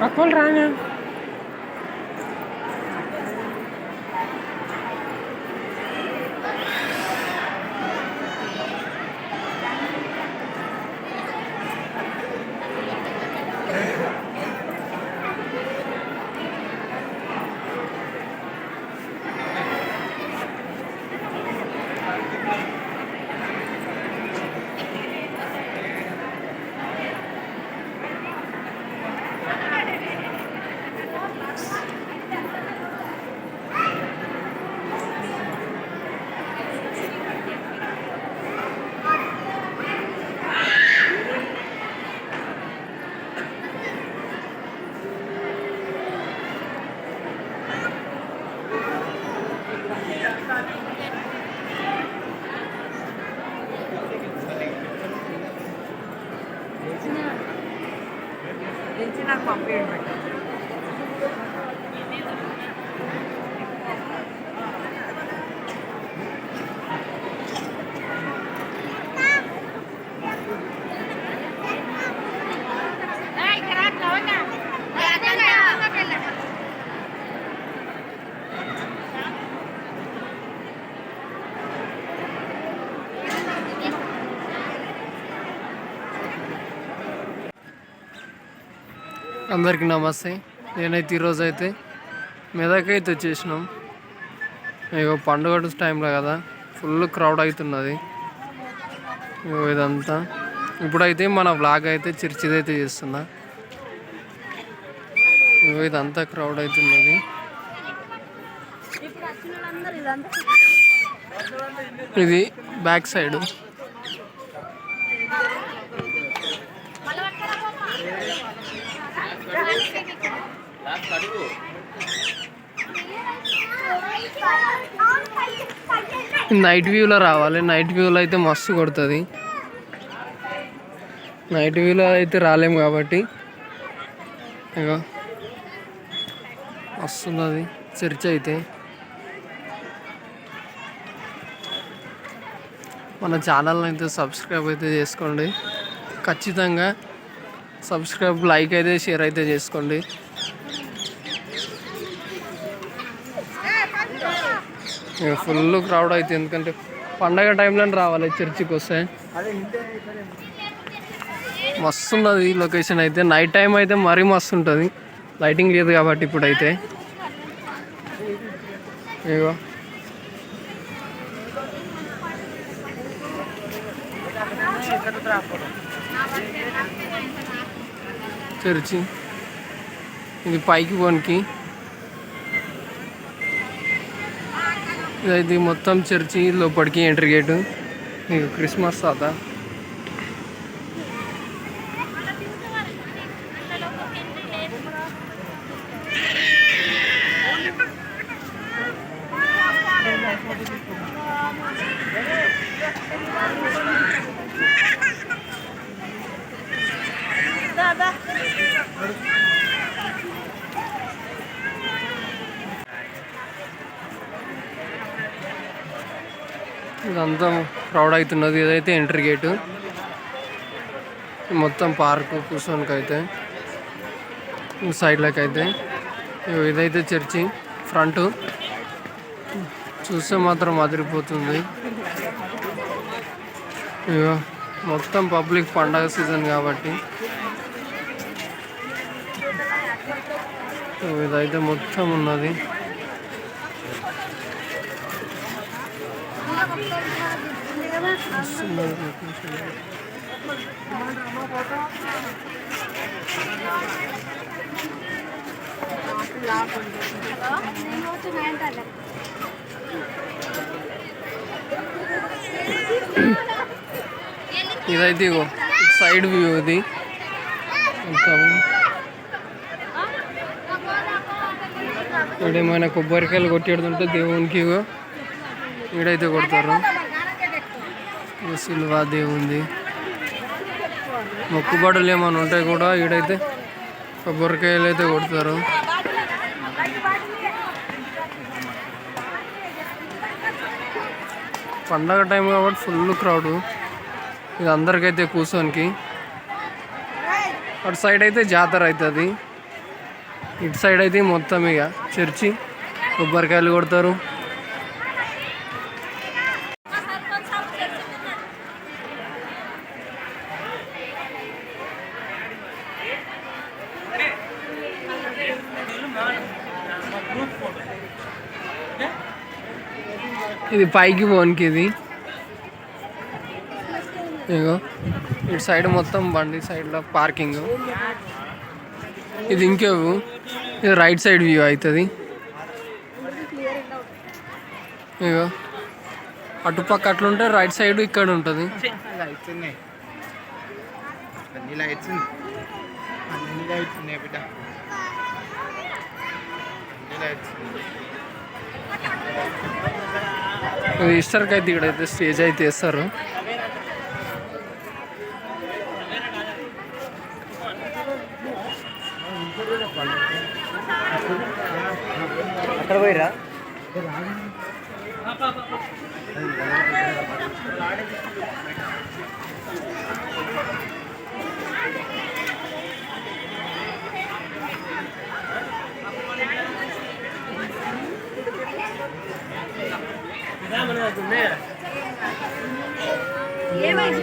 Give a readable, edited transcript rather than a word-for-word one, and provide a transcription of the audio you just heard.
Aku ranya. నాకు పంపించండి. అందరికీ నమస్తే. నేనైతే ఈరోజు అయితే మెదక్ అయితే వచ్చేసినాం. ఇగో పండుగ టైంలో కదా ఫుల్ క్రౌడ్ అవుతున్నది. ఇగో ఇదంతా ఇప్పుడైతే మన వ్లాగ్ అయితే చర్చిదైతే చేస్తున్నా. ఇగో ఇదంతా క్రౌడ్ అవుతున్నది. ఇది బ్యాక్ సైడ్. నైట్ వ్యూలో రావాలి. నైట్ వ్యూలో అయితే మస్తు కొడుతుంది. నైట్ వ్యూలో అయితే రాలేము కాబట్టి ఇగో వస్తున్నది చర్చ్ అయితే. మన ఛానల్ని అయితే సబ్స్క్రైబ్ అయితే చేసుకోండి. ఖచ్చితంగా సబ్స్క్రైబ్, లైక్ అయితే, షేర్ అయితే చేసుకోండి. ఫుల్ క్రౌడ్ అయితే, ఎందుకంటే పండగ టైంలో రావాలి చర్చికి వస్తే. మస్తు ఉన్నది లొకేషన్ అయితే. నైట్ టైం అయితే మరీ మస్తు ఉంటుంది. లైటింగ్ లేదు కాబట్టి ఇప్పుడైతే ఇగో చర్చి. ఇది పైకి పోనికి. ఇది మొత్తం చర్చి లోపలికి ఎంట్రీ గేటు. మీకు క్రిస్మస్ తాత. ఇదంతా క్రౌడ్ అవుతున్నది. ఇదైతే ఎంట్రీ గేటు. మొత్తం పార్కు కూర్చోనికి అయితే సైడ్లోకి అయితే. ఇదైతే చర్చి ఫ్రంట్. చూస్తే మాత్రం అదిరిపోతుంది. ఇగో మొత్తం పబ్లిక్ పండగ సీజన్ కాబట్టి ఇదైతే మొత్తం ఉన్నది. ఇదైతే ఇగో సైడ్ వ్యూ. ఇది ఇక్కడ ఏమైనా కొబ్బరికాయలు కొట్టేడుతుంటే దేవునికి ఇగో ఈడైతే కొడతారు. సిల్వా దేవుంది. మొక్కుబడులు ఏమైనా ఉంటాయి కూడా ఈడైతే కొబ్బరికాయలు అయితే కొడతారు. పండగ టైం కాబట్టి ఫుల్ క్రౌడ్. ఇది అందరికైతే కూర్చోనికి. అటు సైడ్ అయితే జాతర అవుతుంది, ఇటు సైడ్ అయితే మొత్తం ఇక చర్చి, కొబ్బరికాయలు కొడతారు. ఇది పైకి పోనికి. ఇది ఇగో ఇటు సైడ్ మొత్తం బండి సైడ్లో పార్కింగ్. ఇది ఇంకేవు, ఇది రైట్ సైడ్ వ్యూ అవుతుంది. ఇగో అటుపక్క అట్లుంటే రైట్ సైడ్ ఇక్కడ ఉంటుంది. ఈస్టర్కి అయితే ఇక్కడైతే స్టేజ్ అయితే వేస్తారు. అక్కడ పోయిరా ఏమైంది?